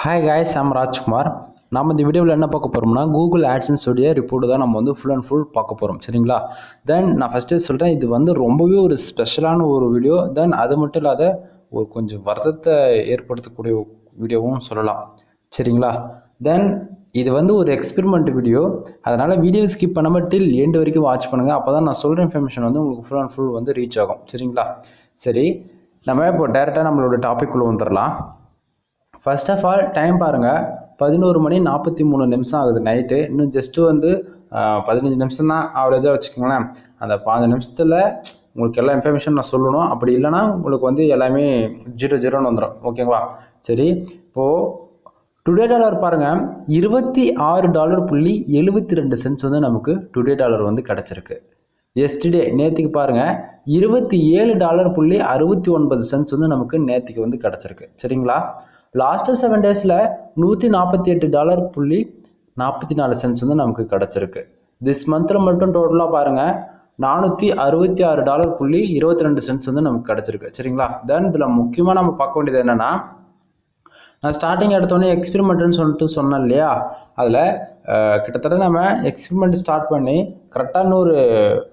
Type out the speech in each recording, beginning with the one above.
Hi guys, I'm Rajkumar. நம்ம இந்த வீடியோவில் என்ன பார்க்க போகிறோம்னா கூகுள் AdSense உடைய ரிப்போர்ட் தான் நம்ம வந்து ஃபுல் அண்ட் ஃபுல் பார்க்க போகிறோம். சரிங்களா? தென் நான் ஃபஸ்ட்டே சொல்கிறேன், இது வந்து ரொம்பவே ஒரு ஸ்பெஷலான ஒரு வீடியோ. தென் அது மட்டும் இல்லாத ஒரு கொஞ்சம் வருத்தத்தை ஏற்படுத்தக்கூடிய வீடியோவும் சொல்லலாம். சரிங்களா? தென் இது வந்து ஒரு எக்ஸ்பெரிமெண்ட் வீடியோ, அதனால் வீடியோ ஸ்கிப் பண்ணாமல் டில் எண்ட் வரைக்கும் வாட்ச் பண்ணுங்கள். அப்போ தான் நான் சொல்கிற இன்ஃபர்மேஷன் வந்து உங்களுக்கு ஃபுல் அண்ட் ஃபுல் வந்து ரீச் ஆகும். சரிங்களா? சரி, நம்ம இப்போ டேரெக்டாக நம்மளோட டாபிக் உள்ள வந்துடலாம். ஃபர்ஸ்ட் ஆஃப் ஆல் டைம் பாருங்கள், 11:43 ஆகுது நைட்டு. இன்னும் ஜஸ்ட்டு வந்து 15 நிமிஷம் தான் ஆவரேஜாக வச்சுக்கோங்களேன். அந்த 15 நிமிஷத்தில் உங்களுக்கு எல்லா இன்ஃபர்மேஷன் நான் சொல்லணும். அப்படி இல்லைனா உங்களுக்கு வந்து எல்லாமே 0-0ன்னு வந்துடும். ஓகேங்களா? சரி, இப்போது டுடே டாலர் பாருங்கள், $26.72 வந்து நமக்கு டுடே டாலர் வந்து கிடச்சிருக்கு. எஸ்டர்டே நேற்றுக்கு பாருங்கள், $27.69 வந்து நமக்கு நேற்றுக்கு வந்து கிடச்சிருக்கு. சரிங்களா? லாஸ்ட் 7 டேஸில் $148.44 வந்து நமக்கு கிடச்சிருக்கு. திஸ் மந்தில் மட்டும் டோட்டலாக பாருங்கள், $466.22 வந்து நமக்கு கிடச்சிருக்கு. சரிங்களா? தென் இதில் முக்கியமாக நம்ம பார்க்க வேண்டியது என்னென்னா, நான் ஸ்டார்டிங் எடுத்தோடனே எக்ஸ்பெரிமெண்ட்னு சொல்லிட்டு சொன்னேன் இல்லையா, அதில் கிட்டத்தட்ட நம்ம எக்ஸ்பெரிமெண்ட் ஸ்டார்ட் பண்ணி கரெக்டாக இன்னொரு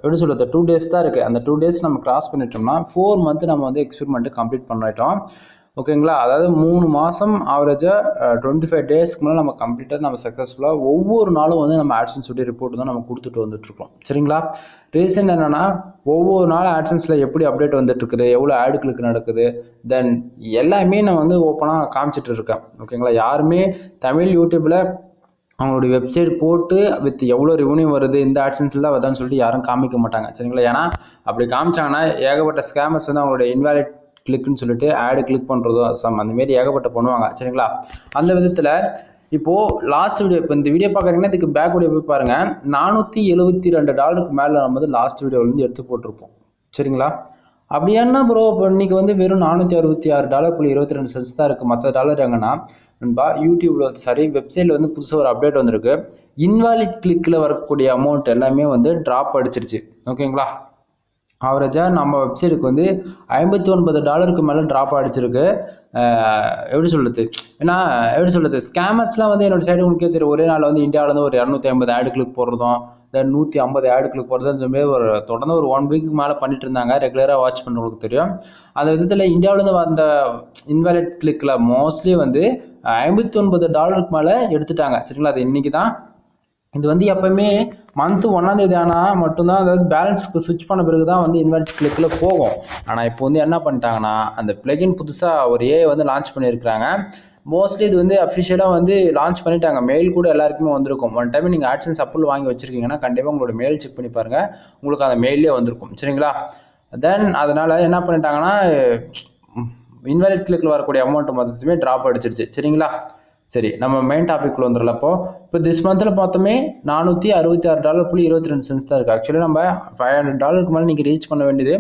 எப்படி சொல்கிறது 2 டேஸ் தான் இருக்குது. அந்த 2 டேஸ் நம்ம கிராஸ் பண்ணிட்டோம்னா 4 மந்த் நம்ம வந்து எக்ஸ்பெரிமெண்ட்டு கம்ப்ளீட் பண்ணிட்டோம். ஓகேங்களா? அதாவது 3 மாதம் ஆவரேஜாக 25 டேஸ்க்கு மேலே நம்ம கம்ப்ளீட்டாக நம்ம சக்ஸஸ்ஃபுல்லாக ஒவ்வொரு நாளும் வந்து நம்ம AdSense உடைய ரிப்போர்ட் தான் நம்ம கொடுத்துட்டு வந்துட்டுருக்கோம். சரிங்களா? ரீசன் என்னென்னா, ஒவ்வொரு நாளும் AdSenseல எப்படி அப்டேட் வந்துட்டுருக்குது, எவ்வளோ ஆடு கிளிக் நடக்குது, தென் எல்லாமே நான் வந்து ஓப்பனாக காமிச்சிட்டு இருக்கேன். ஓகேங்களா? யாருமே தமிழ் யூடியூப்பில் அவங்களுடைய வெப்சைட் போட்டு வித் எவ்வளோ ரெவன்யூ வருது, இந்த AdSenseல தான் வருதான்னு சொல்லிட்டு யாரும் காமிக்க மாட்டாங்க. சரிங்களா? ஏன்னா அப்படி காமிச்சாங்கன்னா ஏகப்பட்ட ஸ்கேமர்ஸ் வந்து அவங்களுடைய இன்வாலிட் கிளிக்னு சொல்லிட்டு ஆடு கிளிக் பண்ணுறதோ அந்த மாரி ஏகப்பட்ட பண்ணுவாங்க. சரிங்களா? அந்த விதத்தில் இப்போது லாஸ்ட் வீடியோ, இப்போ இந்த வீடியோ பார்க்குறீங்கன்னா இதுக்கு பேக் வீடியோ போய் பாருங்கள், $472 மேலே நம்ம வந்து லாஸ்ட் வீடியோவிலேருந்து எடுத்து போட்டிருப்போம். சரிங்களா? அப்படி என்ன ப்ரோ இப்போ இன்றைக்கி வந்து வெறும் $466.22 தான் இருக்குது, மற்ற டாலர் எங்கன்னா நண்பா யூடியூப்பில் வெப்சைட்டில் வந்து புதுசாக ஒரு அப்டேட் வந்திருக்கு. இன்வாலிட் கிளிக்கில் வரக்கூடிய அமௌண்ட் எல்லாமே வந்து ட்ராப் அடிச்சிருச்சு. ஓகேங்களா? ஆவரேஜாக நம்ம வெப்சைட்டுக்கு வந்து $59 மேலே ட்ராப் அடிச்சிருக்கு. எப்படி சொல்கிறது, ஏன்னா எப்படி சொல்கிறது, ஸ்கேமர்ஸ்லாம் வந்து என்னோடய சைடு உங்களுக்கே தெரியும், ஒரே நாள் வந்து இந்தியாவிலேருந்து ஒரு 250 ஆடு கிளிக் போடுறதும், தென் 150 ஆடு கிளிக் போடுறதும், இந்தமாரி ஒரு தொடர்ந்து ஒரு 1 வீக்கு மேலே பண்ணிட்டு இருந்தாங்க. ரெகுலராக வாட்ச் பண்ணுறவங்களுக்கு தெரியும். அந்த விதத்தில் இந்தியாவிலேருந்து வந்த இன்வாலிட் கிளிக்கில் மோஸ்ட்லி வந்து $59 மேலே எடுத்துட்டாங்க. சரிங்களா? அது இன்றைக்கி தான். இது வந்து எப்பவுமே மந்த் 1ஆம் தேதி ஆனால் மட்டும்தான், அதாவது பேலன்ஸுக்கு ஸ்விட்ச் பண்ண பிறகு தான் வந்து இன்வாலிட் கிளிக்கில் போகும். ஆனால் இப்போ வந்து என்ன பண்ணிட்டாங்கன்னா, அந்த பிளகின் புதுசாக ஒரு ஏஐ வந்து லான்ச் பண்ணியிருக்கிறாங்க. மோஸ்ட்லி இது வந்து அஃபிஷியலாக வந்து லான்ச் பண்ணிட்டாங்க. மெயில் கூட எல்லாருக்குமே வந்திருக்கும். ஒன் டைம் நீங்கள் AdSense Approval வாங்கி வச்சுருக்கீங்கன்னா கண்டிப்பாக உங்களோட மெயில் செக் பண்ணி பாருங்கள், உங்களுக்கு அந்த மெயிலே வந்திருக்கும். சரிங்களா? தென் அதனால் என்ன பண்ணிட்டாங்கன்னா, இன்வாலிட் கிளிக்கில் வரக்கூடிய அமௌண்ட் மொத்தத்துமே ட்ராப் அடிச்சிருச்சு. சரிங்களா? சரி, நம்ம மெயின் டாபிக்ல வந்துடலாம். இப்போ திஸ் மந்தில் பார்த்தோமே $466.22 தான் இருக்குது. ஆக்சுவலி நம்ம $500 மேலே நீங்கள் ரீச் பண்ண வேண்டியது.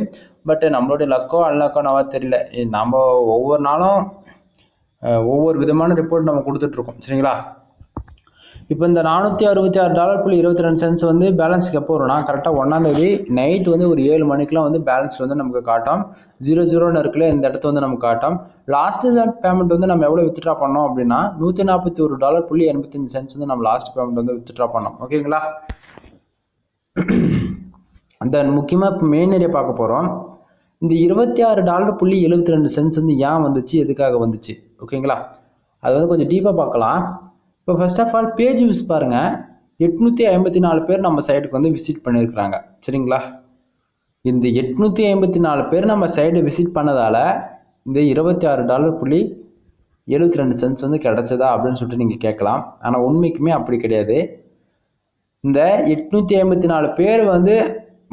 பட் நம்மளுடைய லக்கோ அன்லக்கோ நவா தெரியல, நம்ம ஒவ்வொரு நாளும் ஒவ்வொரு விதமான ரிப்போர்ட் நம்ம கொடுத்துட்ருக்கோம். சரிங்களா? இப்போ இந்த $466.22 வந்து பேலன்ஸுக்கு எப்போ வரும்னா, கரெக்டாக 1ஆம் தேதி நைட் வந்து ஒரு 7 மணிக்கெலாம் வந்து பேலன்ஸ் வந்து நமக்கு காட்டும். 0-0ன்னு இருக்குல்ல, இந்த இடத்துல வந்து நமக்கு காட்டும். லாஸ்ட் பேமெண்ட் வந்து நம்ம எவ்வளோ வித்ட்ரா பண்ணோம் அப்படின்னா $141.85 வந்து நம்ம லாஸ்ட் பேமெண்ட் வந்து வித்ட்ரா பண்ணோம். ஓகேங்களா? தென் முக்கியமாக இப்போ மெயின் ஏரியா பார்க்க போகிறோம். இந்த $26.72 வந்து ஏன் வந்துச்சு, எதுக்காக வந்துச்சு? ஓகேங்களா? அது வந்து கொஞ்சம் டீப்பாக பார்க்கலாம். இப்போ first of all page views பாருங்கள், 854 பேர் நம்ம சைட்டுக்கு வந்து விசிட் பண்ணியிருக்கிறாங்க. சரிங்களா? இந்த 854 பேர் நம்ம சைடு விசிட் பண்ணதால் இந்த $26.72 வந்து கிடைச்சதா அப்படின்னு சொல்லிட்டு நீங்கள் கேட்கலாம். ஆனால் உண்மைக்குமே அப்படி கிடையாது. இந்த 854 பேர் வந்து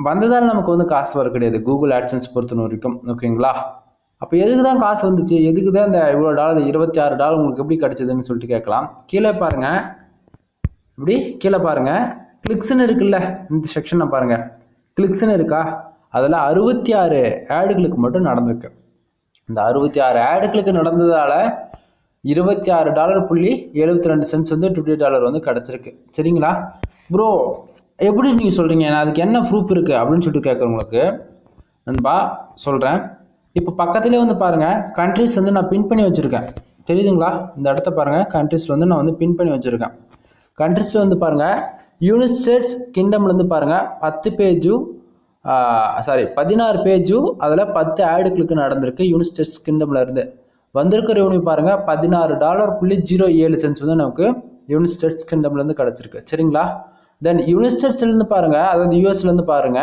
வந்ததால் நமக்கு வந்து காசு வர கிடையாது கூகுள் AdSense பொறுத்த வரைக்கும். ஓகேங்களா? அப்போ எதுக்கு தான் காசு வந்துச்சு, எதுக்கு தான் இந்த இவ்வளோ டாலர் $26 உங்களுக்கு எப்படி கிடைச்சதுன்னு சொல்லிட்டு கேட்கலாம். கீழே பாருங்கள், இப்படி கீழே பாருங்கள், கிளிக்ஸ்ன்னு இருக்குல்ல, இந்த செக்ஷனை பாருங்கள், கிளிக்ஸ்ன்னு இருக்கா, அதில் 66 ஆடு கிளிக் மட்டும் நடந்திருக்கு. இந்த 66 ஆடு கிளிக் நடந்ததால் $26.72 வந்து டுடே டாலர் வந்து கிடச்சிருக்கு. சரிங்களா? ப்ரோ எப்படி நீங்கள் சொல்கிறீங்க, அதுக்கு என்ன ப்ரூஃப் இருக்குது அப்படின்னு சொல்லிட்டு கேட்குறவங்களுக்கு நண்பா சொல்கிறேன். இப்போ பக்கத்துலேயே வந்து பாருங்கள், கண்ட்ரிஸ் வந்து நான் பின் பண்ணி வச்சுருக்கேன். தெரியுதுங்களா? இந்த இடத்த பாருங்க, கண்ட்ரிஸ்ல வந்து நான் வந்து பின் பண்ணி வச்சிருக்கேன். கண்ட்ரிஸ்ல வந்து பாருங்க, யுனைடெட் ஸ்டேட்ஸ் கிங்டம்ல இருந்து பாருங்க 10 பேஜும் 16 பேஜும் அதில் 10 ஆடு கிளிக் நடந்திருக்கு. யுனைடெட் ஸ்டேட்ஸ் கிங்டம்ல இருந்து வந்திருக்க ரெவன்யூ பாருங்க $16.07 வந்து நமக்கு யுனைடெட் ஸ்டேட்ஸ் கிங்டம்ல இருந்து கிடைச்சிருக்கு. சரிங்களா? தென் யுனைடெட் ஸ்டேட்ஸ்ல இருந்து பாருங்க, அதாவது யூஎஸ்ல இருந்து பாருங்க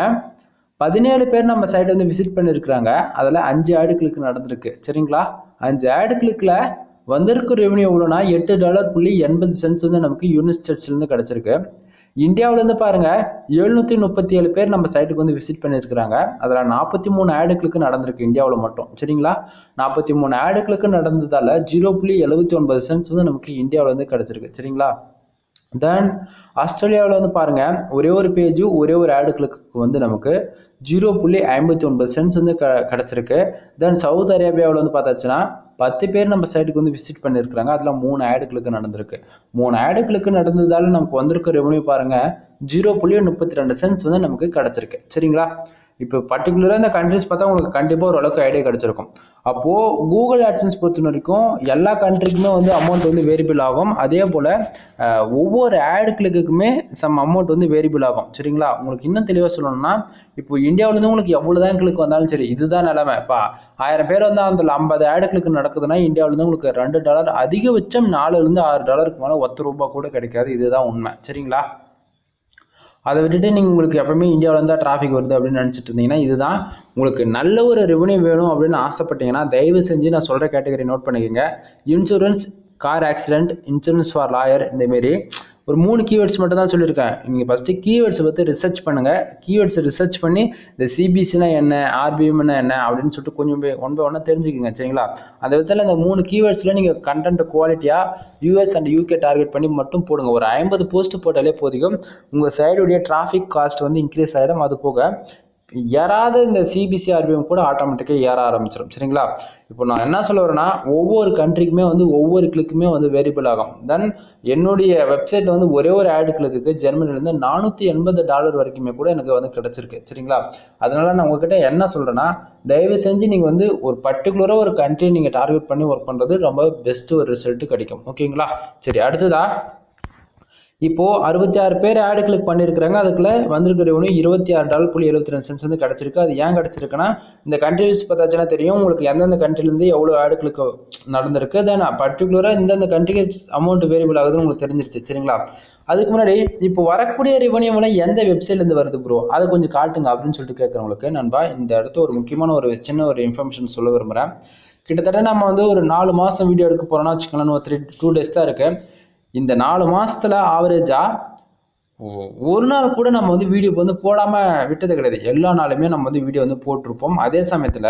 17 பேர் நம்ம சைட் வந்து விசிட் பண்ணிருக்காங்க. அதில் 5 ஆடு கிளிக் நடந்திருக்கு. சரிங்களா? 5 ஆடு கிளிக்ல வந்திருக்க ரெவன்யூ எவ்வளோனா $8.80 வந்து நமக்கு யுனைடெட் ஸ்டேட்ஸ்ல இருந்து கிடைச்சிருக்கு. இந்தியாவில இருந்து பாருங்க 737 பேர் நம்ம சைட்டுக்கு வந்து விசிட் பண்ணிருக்காங்க. அதுல 43 ஆடு கிளிக் நடந்திருக்கு இந்தியாவில் மட்டும். சரிங்களா? 43 ஆடு கிளிக் நடந்ததால $0.79 வந்து நமக்கு இந்தியாவில இருந்து கிடைச்சிருக்கு. சரிங்களா? தென் ஆஸ்திரேலியாவில் வந்து பாருங்க ஒரே ஒரு பேஜ் ஒரே ஒரு ஆடு கிளிக்கு வந்து நமக்கு $0.59 வந்து கிடைச்சிருக்கு. தென் சவுதி அரேபியாவில் வந்து பார்த்தாச்சுன்னா 10 பேர் நம்ம சைட்டுக்கு வந்து விசிட் பண்ணியிருக்கிறாங்க. அதில் 3 ஆடு கிளிக்கு நடந்திருக்கு. 3 ஆடு கிளிக்கு நடந்ததால நமக்கு வந்திருக்க ரெவன்யூ பாருங்க $0.32 வந்து நமக்கு கிடைச்சிருக்கு. சரிங்களா? இப்போ பர்டிகுலராக இந்த கண்ட்ரிஸ் பார்த்தா உங்களுக்கு கண்டிப்பாக ஓரளவுக்கு ஐடியா கிடைச்சிருக்கும். அப்போது கூகுள் ஆட்சன்ஸ் பொறுத்த வரைக்கும் எல்லா கண்ட்ரிக்குமே வந்து அமௌண்ட் வந்து வேரியபிள் ஆகும். அதே போல் ஒவ்வொரு ஆடு கிளிக்குமே சம் அமௌண்ட் வந்து வேரியபிள் ஆகும். சரிங்களா? உங்களுக்கு இன்னும் தெளிவாக சொல்லணும்னா, இப்போ இந்தியாவிலேருந்து உங்களுக்கு எவ்வளோதான் கிளிக் வந்தாலும் சரி, இதுதான் நிலைமை. இப்போ 1000 பேர் வந்து அந்த 50 ஆடு கிளிக் நடக்குதுன்னா இந்தியாவிலேருந்து உங்களுக்கு $2 அதிகபட்சம் $4-6 மேலே ₹10 கூட கிடைக்காது. இதுதான் உண்மை. சரிங்களா? அதை விட்டுட்டு நீங்கள் உங்களுக்கு எப்பவுமே இந்தியாவில் இருந்தால் டிராஃபிக் வருது அப்படின்னு நினச்சிட்டு இருந்தீங்கன்னா, இதுதான் உங்களுக்கு நல்ல ஒரு ரெவன்யூ வேணும் அப்படின்னு ஆசைப்பட்டீங்கன்னா தயவு செஞ்சு நான் சொல்கிற கேட்டகரி நோட் பண்ணிக்கோங்க. Insurance, car accident, insurance for lawyer, இந்தமாரி ஒரு 3 கீவேர்ட்ஸ் மட்டும் தான் சொல்லியிருக்கேன். நீங்கள் ஃபஸ்ட்டு கீவேர்ட்ஸை பற்றி ரிசர்ச் பண்ணுங்கள். கீவேர்ட்ஸை ரிசர்ச் பண்ணி இந்த சிபிசினா என்ன, ஆர்பிஎம்னா என்ன அப்படின்னு சொல்லிட்டு கொஞ்சம் ஒன் பை ஒன்னாக தெரிஞ்சுக்கோங்க. சரிங்களா? அந்த விதத்தில் இந்த 3 கீவேர்ட்ஸில் நீங்கள் கண்டென்ட் குவாலிட்டியாக யூஎஸ் அண்ட் யூகே டார்கெட் பண்ணி மட்டும் போடுங்க. ஒரு 50 போஸ்ட் போட்டாலே போதிக்கும். உங்கள் சைடுடைய டிராஃபிக் காஸ்ட் வந்து இன்க்ரீஸ் ஆகிடும். அது போக யாராவது இந்த சிபிசி ஆர்பிஎம் கூட ஆட்டோமேட்டிக்காக ஏற ஆரம்பிச்சிடும். சரிங்களா? இப்போ நான் என்ன சொல்ல வரேன்னா, ஒவ்வொரு கண்ட்ரிக்குமே வந்து ஒவ்வொரு கிளிக்குமே வந்து வேரியபிள் ஆகும். தென் என்னுடைய வெப்சைட்ல வந்து ஒரே ஒரு ஆடு கிளிக்கு ஜெர்மனிலேருந்து $480 வரைக்குமே கூட எனக்கு வந்து கிடைச்சிருக்கு. சரிங்களா? அதனால நான் உங்ககிட்ட என்ன சொல்றேன்னா, தயவு செஞ்சு நீங்க வந்து ஒரு பர்டிகுலரா ஒரு கண்ட்ரி நீங்க டார்கெட் பண்ணி ஒர்க் பண்றது ரொம்ப பெஸ்ட் ஒரு ரிசல்ட் கிடைக்கும். ஓகேங்களா? சரி, அடுத்ததா இப்போ 66 பேர் ஆடு கிளிக் பண்ணியிருக்கிறாங்க. அதுக்குள்ள வந்திருக்க ரெவன்யூ $26.72 வந்து கிடைச்சிருக்கு. அது ஏன் கிடைச்சிருக்குன்னா, இந்த கண்ட்ரிஸ் பார்த்தாச்சுன்னா தெரியும் உங்களுக்கு எந்தெந்த கண்ட்ரிலேருந்து எவ்வளோ ஆடு கிளிக் நடந்திருக்கு. தென் பர்டிகுலராக இந்தந்த கண்ட்ரிக்கு அமௌண்ட் வேரியபிள் ஆகுதுன்னு உங்களுக்கு தெரிஞ்சிருச்சு. சரிங்களா? அதுக்கு முன்னாடி இப்போ வரக்கூடிய ரெவன்யூ எந்த வெப்சைட்லேருந்து வருது ப்ரோ, அதை கொஞ்சம் காட்டுங்க அப்படின்னு சொல்லிட்டு கேட்குறவங்களுக்கு நண்பா, இந்த இடத்த ஒரு முக்கியமான ஒரு சின்ன ஒரு இன்ஃபர்மேஷன் சொல்ல விரும்புகிறேன். கிட்டத்தட்ட நம்ம வந்து ஒரு 4 மாதம் வீடியோ எடுக்க போகிறோம்னா வச்சுக்கலாம், ஒரு 2 days தான் இருக்கு. இந்த 4 மாசத்துல ஆவரேஜா ஒரு நாள் கூட நம்ம வந்து வீடியோ வந்து போடாம விட்டது கிடையாது. எல்லா நாளுமே நம்ம வந்து வீடியோ வந்து போட்டிருப்போம். அதே சமயத்துல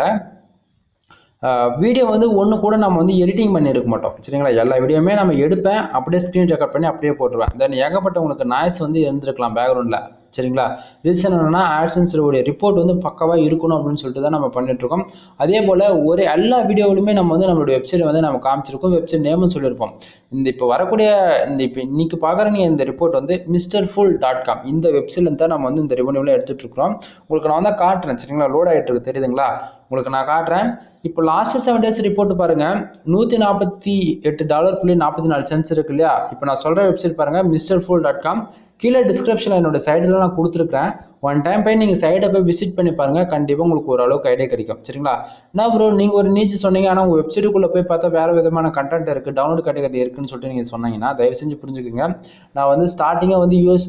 வீடியோ வந்து ஒன்று கூட நம்ம வந்து எடிட்டிங் பண்ணி எடுக்க மாட்டோம். சரிங்களா? எல்லா வீடியோமே நம்ம எடுப்பேன், அப்படியே ஸ்க்ரீன் ரெக்கார்ட் பண்ணி அப்படியே போட்டுருவேன். தென் ஏகப்பட்ட உங்களுக்கு நாய்ஸ் வந்து இருந்திருக்கலாம் பேக்ரவுண்டில். சரிங்களா? ரீசன் என்னன்னா, ஆட்சன்ஸோடைய ரிப்போர்ட் வந்து பக்கவாக இருக்கணும் அப்படின்னு சொல்லிட்டு தான் நம்ம பண்ணிட்டு இருக்கோம். அதே போல் ஒரு எல்லா வீடியோவிலுமே நம்ம வந்து நம்மளுடைய வெப்சைட் வந்து நம்ம காமிச்சிருக்கோம், வெப்சைட் நேமும் சொல்லியிருப்போம். இந்த இப்போ வரக்கூடிய இப்போ இன்னைக்கு பார்க்குற இந்த ரிப்போர்ட் வந்து mrfull.com இந்த வெப்சைட்ல தான் நம்ம வந்து இந்த ரெவன்யூவில் எடுத்துட்டு இருக்கிறோம். உங்களுக்கு நான் தான் காட்டுறேன். சரிங்களா? லோட் ஆகிட்டு இருக்கு, தெரியுதுங்களா? உங்களுக்கு நான் காட்டுறேன். இப்போ லாஸ்ட் 7 days ரிப்போர்ட் பாருங்க, $148.44 இருக்கு இல்லையா? இப்போ நான் சொல்ற வெப்சைட் பாருங்க, mrfull.com. கீழே டிஸ்கிரிப்ஷனில் என்னோட சைடில் நான் கொடுத்துருக்கேன். ஒன் டைம் போய் நீங்கள் சைடை போய் விசிட் பண்ணி பாருங்க, கண்டிப்பாக உங்களுக்கு ஓரளவுக்கு ஐடியா கிடைக்கும். சரிங்களா? நான் ப்ரோ நீங்கள் ஒரு நீச்சு சொன்னீங்க, ஆனால் உங்கள் வெப்சைட்டுக்குள்ளே போய் பார்த்தா வேறு விதமான கண்டென்ட் இருக்குது, டவுன்லோட் கேட்டகரி இருக்குன்னு சொல்லிட்டு நீங்கள் சொன்னீங்கன்னா தயவு செஞ்சு புரிஞ்சுக்கோங்க. நான் வந்து ஸ்டார்டிங்காக வந்து யூஎஸ்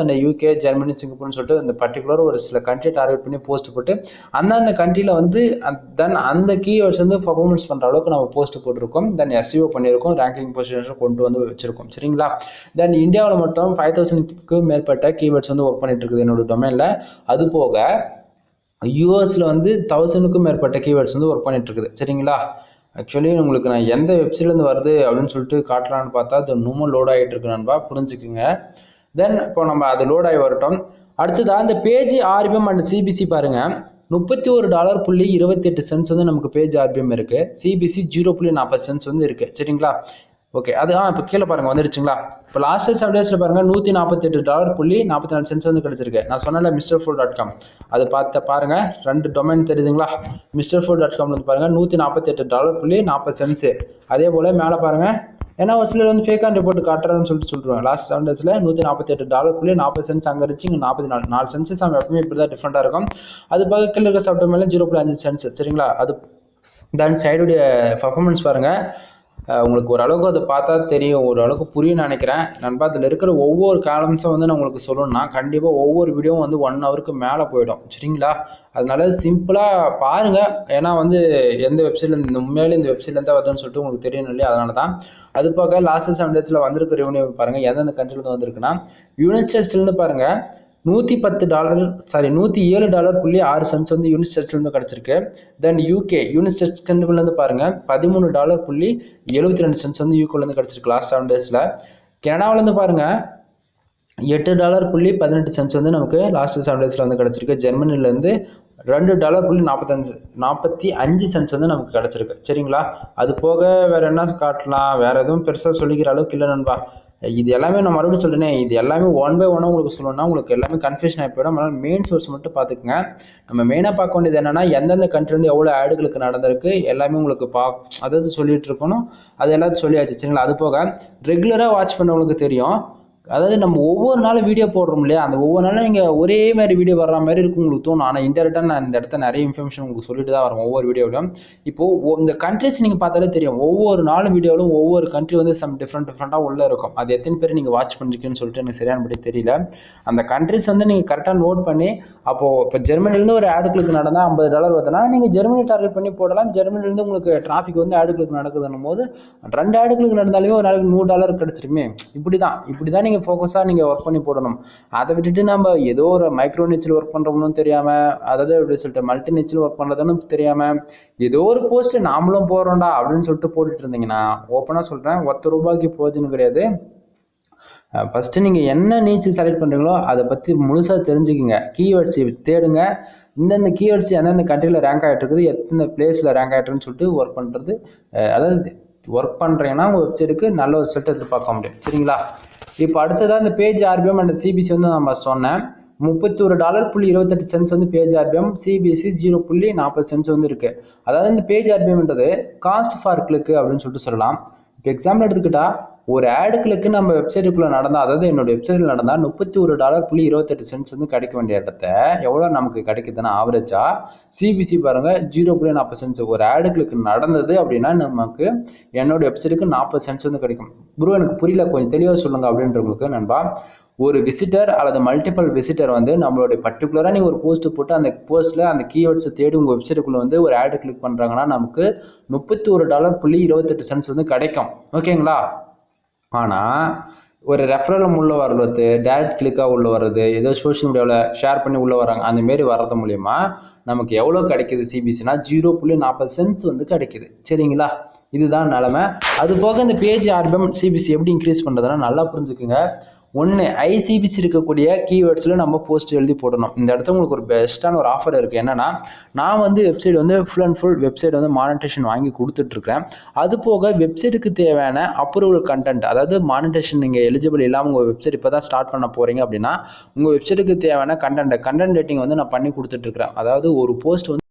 அண்ட் யூகே, ஜெர்மனி, சிங்கப்பூர்னு சொல்லிட்டு இந்த பர்டிகுலர் ஒரு சில கண்ட்ரி டார்கெட் பண்ணி போஸ்ட் போட்டு அந்தந்த கண்ட்ரியில் வந்து தென் அந்த கீவேர்ட்ஸ் வந்து பர்ஃபார்மன்ஸ் பண்ணுற அளவுக்கு நம்ம போஸ்ட் போட்டிருக்கோம். தென் எஸ்இஓ பண்ணியிருக்கோம், ரேங்கிங் பொசிஷன் கொண்டு வந்து வச்சிருக்கோம். சரிங்களா? தென் இந்தியாவில் மட்டும் 5000க்கு மேற்பட்ட கீவேர்ட்ஸ் வந்து ஒர்க் பண்ணிட்டு இருக்குது என்னோட டொமைனில். அது போக யூஎஸ்ல வந்து 1000க்கும் மேற்பட்ட கீவேர்ட்ஸ் வந்து ஒர்க் பண்ணிட்டு இருக்குது. சரிங்களா? ஆக்சுவலி உங்களுக்கு நான் எந்த வெப்சைட்லேருந்து வருது அப்படின்னு சொல்லிட்டு காட்டலான்னு பார்த்தா அது இன்னமும் லோட் ஆகிட்டு இருக்கு நண்பா, புரிஞ்சுக்குங்க. தென் இப்போ நம்ம அது லோட் ஆகி வரட்டும். அடுத்ததான் இந்த பேஜ் ஆர்பிஎம் அண்ட் சிபிசி பாருங்க, $31.28 வந்து நமக்கு பேஜ் ஆர்பிஎம் இருக்கு. சிபிசி $0.40 வந்து இருக்கு. சரிங்களா? ஓகே அது இப்போ கீழே பாருங்க வந்துருச்சுங்களா. இப்போ லாஸ்ட் 7 டேஸ்ல பாருங்க $148.44 வந்து கிடைச்சிருக்கு. நான் சொன்னல mrfood.com அது பாருங்க 2 டொமைன் தெரியுதுங்களா. mrfood.com வந்து பாருங்க $148.40. அதே போல மேலே பாருங்க, ஏன்னா ஒரு சிலர் வந்து ஃபேக்கான ரிப்போர்ட் காட்டுறேன்னு சொல்லிட்டு லாஸ்ட் 7 டேஸ்ல $148.40 அங்கே இருந்துச்சு. இங்கே 44 சென்சஸ் அவங்க எப்பவுமே இப்படி தான் டிஃப்ரெண்டாக இருக்கும். அது போக கீழே இருக்க சாப்பிட்ட மேலே 0.5 சென்ஸ் சரிங்களா. அது தென் சைடுடைய பர்ஃபார்மன்ஸ் பாருங்க, உங்களுக்கு ஓரளவுக்கு அதை பார்த்தா தெரியும், ஓரளவுக்கு புரியும் நினைக்கிறேன் நண்பா. அதில் இருக்கிற ஒவ்வொரு காலம்ஸும் வந்து நான் உங்களுக்கு சொல்லணும்னா கண்டிப்பாக ஒவ்வொரு வீடியோவும் வந்து 1 ஹவருக்கு மேலே போயிடும் சரிங்களா. அதனால சிம்பிளாக பாருங்க, ஏன்னா வந்து எந்த வெப்சைட்ல உண்மையிலே இந்த வெப்சைட்ல தான் வருதுன்னு சொல்லிட்டு உங்களுக்கு தெரியணும் இல்லையா. அதனால தான். அது போக லாஸ்ட் 7 டேஸ்ல வந்திருக்க ரெவன்யூ பாருங்க, எந்தெந்த கண்ட்ரில வந்திருக்குன்னா யுனைடெட் ஸ்டேட்ஸ்ல பாருங்க $107.6 வந்து யூனிட் ஸ்டேட்ஸ்ல இருந்து கிடைச்சிருக்கு. தென் யூகே யூனிட் ஸ்டேட்ஸ் கண்ட்ரில இருந்து பாருங்க $13.72 வந்து யூகேல இருந்து கிடைச்சிருக்கு லாஸ்ட் 7 டேஸ்ல. கனடாவில இருந்து பாருங்க $8.18 வந்து நமக்கு லாஸ்ட் 7 டேஸ்ல வந்து கிடைச்சிருக்கு. ஜெர்மனில இருந்து $2.45 வந்து நமக்கு கிடைச்சிருக்கு சரிங்களா. அது போக வேற என்ன காட்டலாம், வேற எதுவும் பெருசா சொல்லிக்கிற அளவுக்கு இல்லை நண்பா. இது எல்லாமே நான் மறுபடியும் சொல்றேனே, இது எல்லாமே 1 by 1 உங்களுக்கு சொல்லணும்னா உங்களுக்கு எல்லாமே கன்ஃபியூஷன் ஆகி போயிடும். அதனால மெயின் சோர்ஸ் மட்டும் பார்த்துக்குங்க. நம்ம மெயினாக பார்க்க வேண்டியது என்னன்னா, எந்தெந்த கண்ட்ரி வந்து எவ்வளோ ஆடுகளுக்கு நடந்திருக்கு எல்லாமே உங்களுக்கு அதாவது சொல்லிட்டு இருக்கணும். அது எல்லாத்தையும் சொல்லியாச்சு சரிங்களா. அது போக ரெகுலராக வாட்ச் பண்ணவங்களுக்கு தெரியும், அதாவது நம்ம ஒவ்வொரு நாளும் வீடியோ போடுறோம் இல்லையா, அந்த ஒவ்வொரு நாளும் நீங்கள் ஒரே மாதிரி வீடியோ வர்ற மாதிரி இருக்கும் உங்களுக்கு தோணும். ஆனால் இன்டெரக்டாக நான் இந்த இடத்த நிறைய இன்ஃபர்மேஷன் உங்களுக்கு சொல்லிட்டு தான் வரும் ஒவ்வொரு வீடியோவிலும். இப்போது இந்த கண்ட்ரிஸ் நீங்கள் பார்த்தாலே தெரியும், ஒவ்வொரு நாளும் வீடியோவிலும் ஒவ்வொரு கண்ட்ரி வந்து சம் டிஃப்ரெண்ட்டாக உள்ளே இருக்கும். அது எத்தனை பேர் நீங்கள் வாட்ச் பண்ணிருக்கீங்கன்னு சொல்லிட்டு எனக்கு சரியானபடி தெரியல. அந்த கண்ட்ரிஸ் வந்து நீங்கள் கரெக்டாக நோட் பண்ணி, அப்போது இப்போ ஜெர்மனிலேருந்து ஒரு ஆடு கிளிக் நடந்தால் $50 வருதுன்னா நீங்கள் ஜெர்மனி டார்கெட் பண்ணி போடலாம். ஜெர்மனிலேருந்து உங்களுக்கு டிராஃபிக் வந்து ஆடு கிளிக் நடக்குதுன்னும் போது 2 ஆடு கிளிக் நடந்தாலுமே ஒரு நாளைக்கு $100 கிடைச்சிருக்குமே. இப்படி தான் நீங்கள் ஃபோக்கஸாக நீங்கள் ஒர்க் பண்ணி போடணும். அதை விட்டுட்டு நம்ம ஏதோ ஒரு மைக்ரோ நிச்சில் ஒர்க் பண்ணுறோம்னு தெரியாமல், அதாவது எப்படி சொல்லிட்டு மல்டி நிச்சில் ஒர்க் பண்ணுறதுன்னு தெரியாமல், ஏதோ ஒரு போஸ்ட் நாமளும் போகிறோம்டா அப்படின்னு சொல்லிட்டு போட்டுட்டு இருந்தீங்கன்னா ஓப்பனாக சொல்கிறேன், ₹1 பிரோஜனம் கிடையாது. ஃபஸ்ட்டு நீங்கள் என்ன நீச்சு செலக்ட் பண்ணுறீங்களோ அதை பற்றி முழுசாக தெரிஞ்சுக்குங்க. கீவேர்ட்ஸ் தேடுங்க, இந்தந்த கீவேர்ட்ஸ் எந்தெந்த கண்ட்ரியில் ரேங்க் ஆகிட்டு இருக்குது, எத்தனை பிளேஸில் ரேங்க் ஆகிட்டுருன்னு சொல்லிட்டு ஒர்க் பண்ணுறது. அதாவது ஒர்க் பண்ணுறீங்கன்னா உங்கள் வெப்சைட்டுக்கு நல்ல ஒரு செட் எதிர்பார்க்க முடியும் சரிங்களா. இப்போ அடுத்ததாக இந்த பேஜ் ஆர்பிஎம் அண்ட் சிபிசி வந்து நம்ம சொன்னேன். $31.28 வந்து பேஜ் ஆர்பிஎம், சிபிசி 0.40 வந்து இருக்கு. அதாவது இந்த பேஜ் ஆர்பிஎம்ன்றது காஸ்ட் ஃபார் கிளிக் அப்படின்னு சொல்லிட்டு சொல்லலாம். இப்போ எக்ஸாம்பிள் எடுத்துக்கிட்டா ஒரு ஆடு கிளிக்கு நம்ம வெப்சைட்டுக்குள்ள நடந்தால், அதாவது என்னோட வெப்சைட்டில் நடந்தால் $31.28 வந்து கிடைக்க வேண்டிய இடத்த எவ்வளோ நமக்கு கிடைக்குதுன்னா ஆவரேஜா சிபிசி பாருங்க 0.40 ஒரு ஆடு கிளிக் நடந்தது அப்படின்னா நமக்கு என்னோட வெப்சைட்டுக்கு 40 சென்ட்ஸ் வந்து கிடைக்கும். ப்ரோ எனக்கு புரியல, கொஞ்சம் தெளிவாக சொல்லுங்க அப்படின்றவங்களுக்கு நண்பா, ஒரு விசிட்டர் அல்லது மல்டிபிள் விசிட்டர் வந்து நம்மளுடைய பர்டிகுலராக நீங்கள் ஒரு போஸ்ட் போட்டு அந்த போஸ்ட்டில் அந்த கீவேர்ட்ஸை தேடி உங்கள் வெப்சைட்டுக்குள்ளே வந்து ஒரு ஆடு கிளிக் பண்ணுறாங்கன்னா நமக்கு $31.28 வந்து கிடைக்கும் ஓகேங்களா. ஆனால் ஒரு ரெஃபரல் உள்ள வர்றது, டைரக்ட் கிளிக்காக உள்ள வர்றது, ஏதோ சோஷியல் மீடியாவில் ஷேர் பண்ணி உள்ளே வராங்க, அந்த மாரி வர்றது மூலிமா நமக்கு எவ்வளோ கிடைக்குது சிபிசினா 0.40 வந்து கிடைக்குது சரிங்களா. இதுதான் நிலமை. அது போக இந்த பேஜ் ஆர்பிஎம் சிபிசி எப்படி இன்க்ரீஸ் பண்ணுறதுன்னா நல்லா புரிஞ்சுக்குங்க. ஒன்று, ஐசிபிசி இருக்கக்கூடிய கீவேர்ட்ஸில் நம்ம போஸ்ட் எழுதி போடணும். இந்த இடத்துல உங்களுக்கு ஒரு பெஸ்ட்டான ஒரு ஆஃபர் இருக்குது. என்னன்னா, நான் வந்து வெப்சைட் வந்து ஃபுல் அண்ட் ஃபுல் வெப்சைட் வந்து மானிட்டேஷன் வாங்கி கொடுத்துட்ருக்கேன். அது போக வெப்சைட்டுக்கு தேவையான அப்ரூவல் கண்டென்ட், அதாவது மானிட்டேஷன் நீங்கள் எலிஜிபிள் இல்லாமல் உங்கள் வெப்சைட் இப்போ தான் ஸ்டார்ட் பண்ண போகிறீங்க அப்படின்னா உங்கள் வெப்சைட்டுக்கு தேவையான கண்டென்ட் ரேட்டிங் வந்து நான் பண்ணி கொடுத்துட்ருக்கிறேன். அதாவது ஒரு போஸ்ட் வந்து